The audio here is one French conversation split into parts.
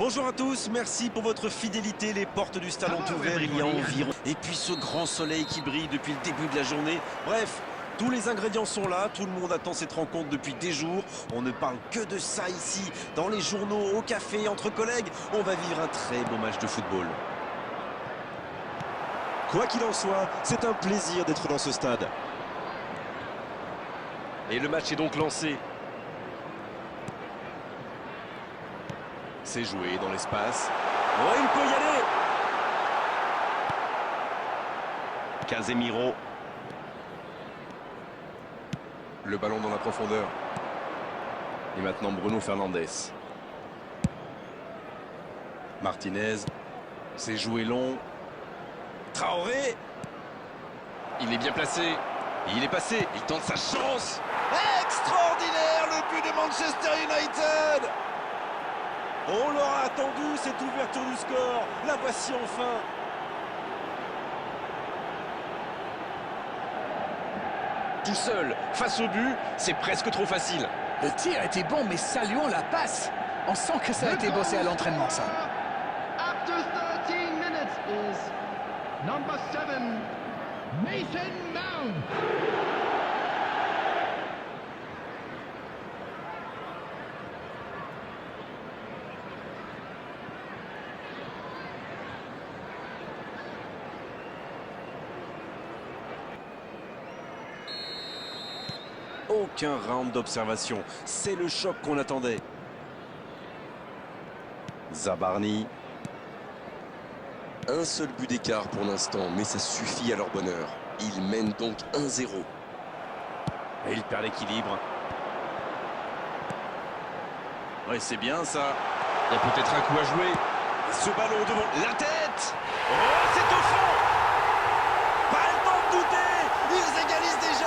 Bonjour à tous, merci pour votre fidélité. Les portes du stade ont ouvert il y a environ... Et puis ce grand soleil qui brille depuis le début de la journée. Bref, tous les ingrédients sont là, tout le monde attend cette rencontre depuis des jours. On ne parle que de ça ici, dans les journaux, au café, entre collègues. On va vivre un très beau match de football. Quoi qu'il en soit, c'est un plaisir d'être dans ce stade. Et le match est donc lancé. C'est joué dans l'espace. Oh, il peut y aller. Casemiro. Le ballon dans la profondeur. Et maintenant Bruno Fernandes. Martinez. C'est joué long. Traoré. Il est bien placé. Il est passé. Il tente sa chance. Extraordinaire le but de Manchester United. On l'aura attendu, cette ouverture du score. La voici enfin. Tout seul, face au but, c'est presque trop facile. Le tir était bon, mais saluons la passe. On sent que ça a été bossé à l'entraînement, ça. After 13 minutes is number 7, Mason Mount. Aucun round d'observation. C'est le choc qu'on attendait. Zabarni. Un seul but d'écart pour l'instant, mais ça suffit à leur bonheur. Ils mènent donc 1-0. Et il perd l'équilibre. Ouais, c'est bien ça. Il y a peut-être un coup à jouer. Et ce ballon devant la tête. Oh, c'est au fond. Pas le temps de douter. Ils égalisent déjà.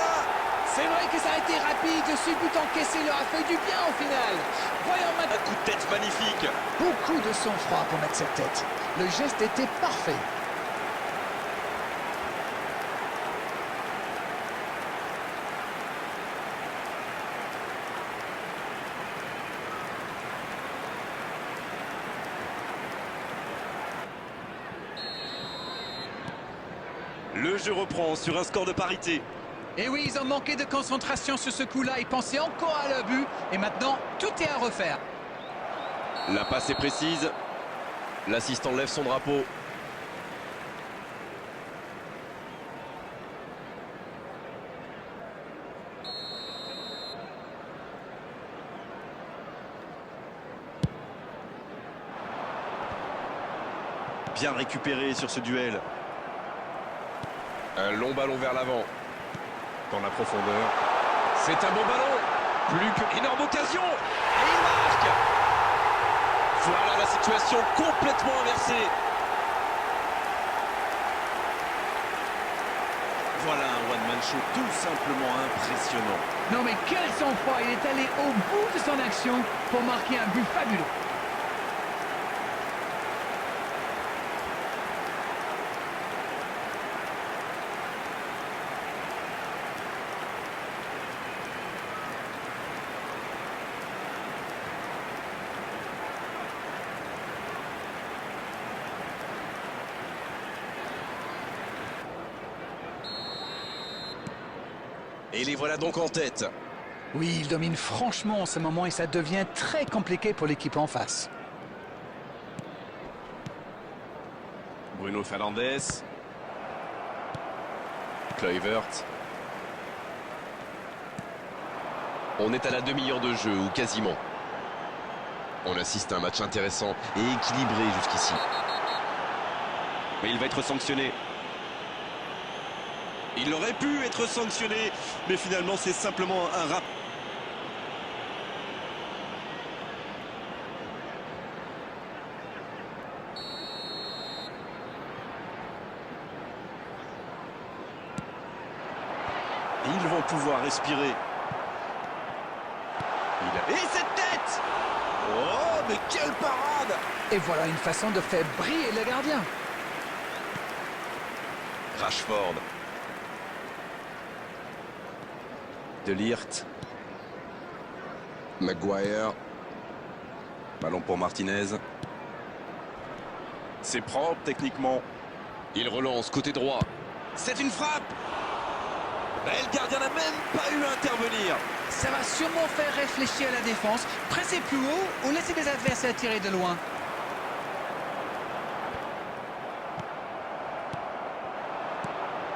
C'est vrai que ça a été rapide, ce but encaissé leur a fait du bien au final. Voyons Un maintenant. coup de tête magnifique. Beaucoup de sang-froid pour mettre cette tête. Le geste était parfait. Le jeu reprend sur un score de parité. Et oui, ils ont manqué de concentration sur ce coup-là. Ils pensaient encore à leur but. Et maintenant, tout est à refaire. La passe est précise. L'assistant lève son drapeau. Bien récupéré sur ce duel. Un long ballon vers l'avant. Dans la profondeur. C'est un bon ballon. Plus que énorme occasion. Et il marque. Voilà la situation complètement inversée. Voilà un one-man show tout simplement impressionnant. Non mais quel sang-froid. Il est allé au bout de son action pour marquer un but fabuleux. Et les voilà donc en tête. Oui, il domine franchement en ce moment et ça devient très compliqué pour l'équipe en face. Bruno Fernandes. Kluivert. On est à la demi-heure de jeu, ou quasiment. On assiste à un match intéressant et équilibré jusqu'ici. Mais il va être sanctionné. Il aurait pu être sanctionné, mais finalement c'est simplement un rap. Ils vont pouvoir respirer. Et cette tête! Oh, mais quelle parade! Et voilà une façon de faire briller le gardien. Rashford. De Ligt. Maguire. Ballon pour Martinez. C'est propre techniquement. Il relance côté droit. C'est une frappe. Mais le gardien n'a même pas eu à intervenir. Ça va sûrement faire réfléchir la défense. Presser plus haut ou laisser les adversaires tirer de loin.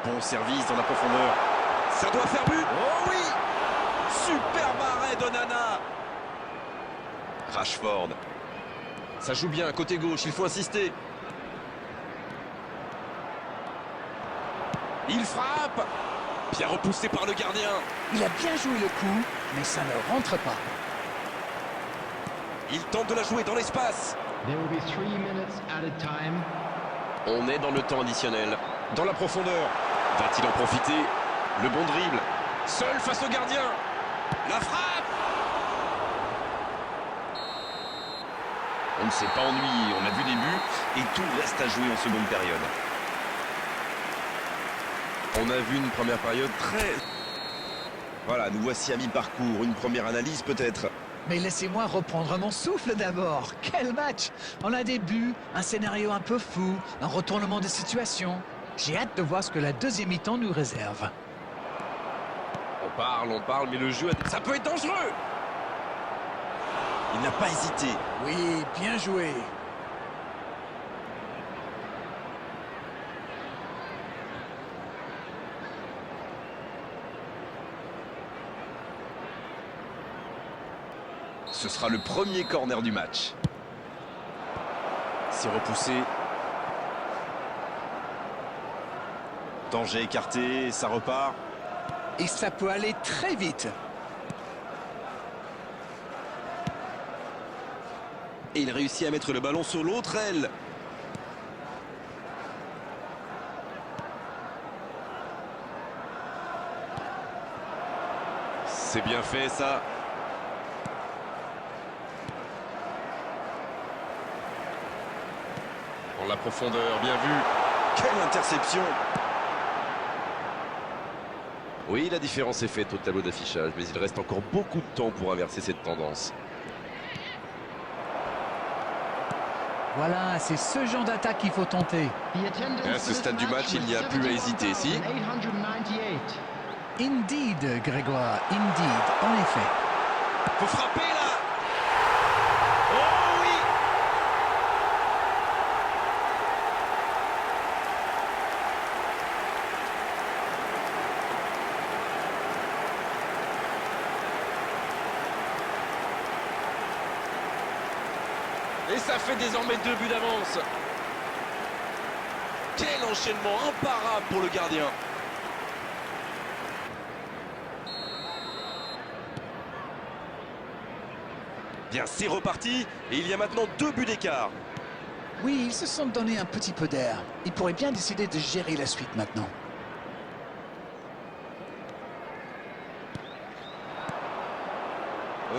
Bon service dans la profondeur. Ça doit faire but. Oh oui. Superbe arrêt d'Onana. Rashford. Ça joue bien, côté gauche, il faut insister. Il frappe. Bien repoussé par le gardien. Il a bien joué le coup, mais ça ne rentre pas. Il tente de la jouer dans l'espace. There will be 3 minutes added time. On est dans le temps additionnel. Dans la profondeur. Va-t-il en profiter? Le bon dribble. Seul face au gardien. La frappe. On ne s'est pas ennuyé, on a vu des buts et tout reste à jouer en seconde période. On a vu une première période très... Voilà, nous voici à mi-parcours. Une première analyse peut-être. Mais laissez-moi reprendre mon souffle d'abord. Quel match! On a des buts, un scénario un peu fou, un retournement de situation. J'ai hâte de voir ce que la deuxième mi-temps nous réserve. On parle, mais le jeu... Ça peut être dangereux. Il n'a pas hésité. Oui, bien joué. Ce sera le premier corner du match. C'est repoussé. Danger écarté, ça repart. Et ça peut aller très vite. Et il réussit à mettre le ballon sur l'autre aile. C'est bien fait ça. Dans la profondeur, bien vu. Quelle interception! Oui, la différence est faite au tableau d'affichage, mais il reste encore beaucoup de temps pour inverser cette tendance. Voilà, c'est ce genre d'attaque qu'il faut tenter. The attendance À ce for this stade du match, il n'y a plus à hésiter, si. 71,898. Indeed, Grégoire, indeed, en effet. Faut frapper là. Oh oui. Et ça fait désormais 2 buts d'avance. Quel enchaînement imparable pour le gardien. Bien, c'est reparti. Et il y a maintenant 2 buts d'écart. Oui, ils se sont donné un petit peu d'air. Ils pourraient bien décider de gérer la suite maintenant.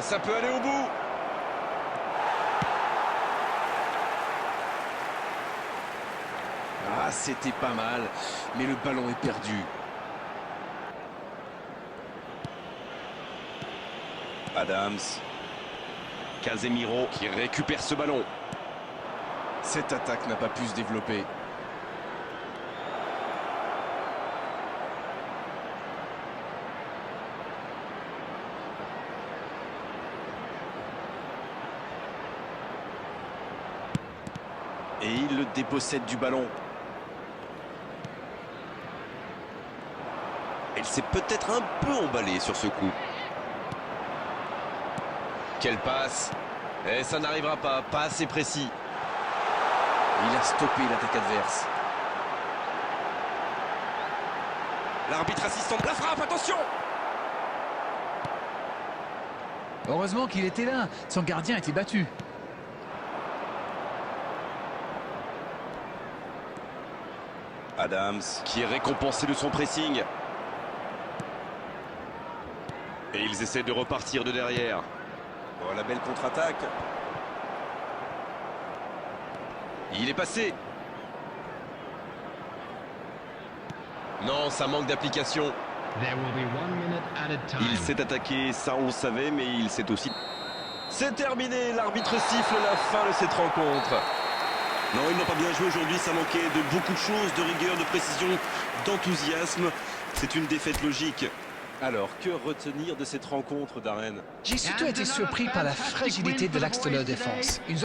Ça peut aller au bout. Ah, c'était pas mal. Mais le ballon est perdu. Adams. Casemiro. Qui récupère ce ballon. Cette attaque n'a pas pu se développer. Et il le dépossède du ballon. Elle s'est peut-être un peu emballée sur ce coup. Quelle passe! Et ça n'arrivera pas, pas assez précis. Il a stoppé l'attaque adverse. L'arbitre assistant de la frappe, attention! Heureusement qu'il était là. Son gardien était battu. Adams. Qui est récompensé de son pressing. Et ils essaient de repartir de derrière. Oh, la belle contre-attaque. Il est passé. Non, ça manque d'application. There will be 1 minute added time. Il s'est attaqué, ça on le savait, mais il s'est aussi... C'est terminé, l'arbitre siffle la fin de cette rencontre. Non, ils n'ont pas bien joué aujourd'hui, ça manquait de beaucoup de choses, de rigueur, de précision, d'enthousiasme. C'est une défaite logique. Alors, que retenir de cette rencontre, Darren? J'ai surtout été surpris par la fragilité de l'axe de leur défense. Ils